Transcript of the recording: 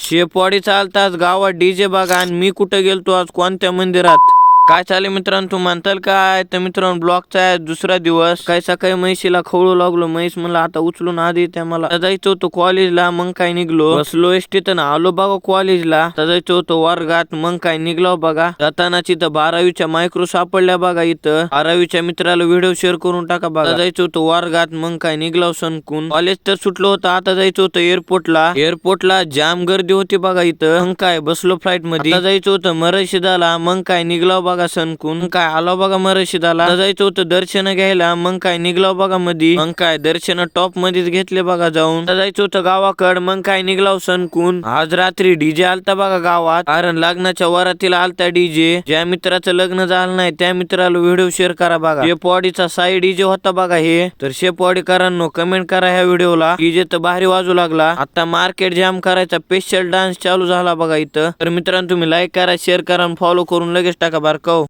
शेपवाडी चालताच गावात डीजे बघा आणि मी कुठे गेलतो आज कोणत्या मंदिरात. काय चालेल मित्रांनो, तू म्हणताल काय तर मित्रांनो ब्लॉगचा आहे दुसरा दिवस. काय सकाळी म्हैशीला खवळू लागलो. म्हैस म्हणलं आता उचलून आधी त्या मला जायचं होतं कॉलेजला. मग काय निघलो, बसलो एसटीत आलो बघा कॉलेजला. जायचं होतं वर्गात. मग काय निघलो बघा. जातानाची तर 12वीच्या मायक्रो सापडल्या बघा इथं. 12वीच्या मित्राला व्हिडिओ शेअर करून टाका बघा. जायचं होतं वर्गात. मग काय निघलो सनकून. कॉलेज तर सुटलं होतं. आता जायचं होतं एअरपोर्टला जाम गर्दी होती बघा इथं. मग काय बसलो फ्लाईट मध्ये. जायचं होतं मरशिदाला. मग काय निघलो बघा सनकून. काय आलो बघा मरशिदाला. जायचं होतं दर्शन घ्यायला. मग काय निघलो बघा मधी. मग काय दर्शन टॉप मध्येच घेतले बघा जाऊन. जायचं होतं गावाकड. मग काय निघलो सनकून. आज रात्री डीजे आलता बघा गावात. कारण लग्नाच्या वरातीला आलता डीजे. ज्या मित्राचं लग्न झालं नाही त्या मित्राला व्हिडिओ शेअर करा बघा. शेपवाडीचा साई डीजे होता बघा हे. तर शेपवाडीकरांनो कमेंट करा ह्या व्हिडिओला. डीजे तर भारी वाजू लागला. आता मार्केट जाम करायचा स्पेशल डान्स चालू झाला बघा इथं. तर मित्रांनो तुम्ही लाईक करा, शेअर करा, फॉलो करून लगेच टाका बार.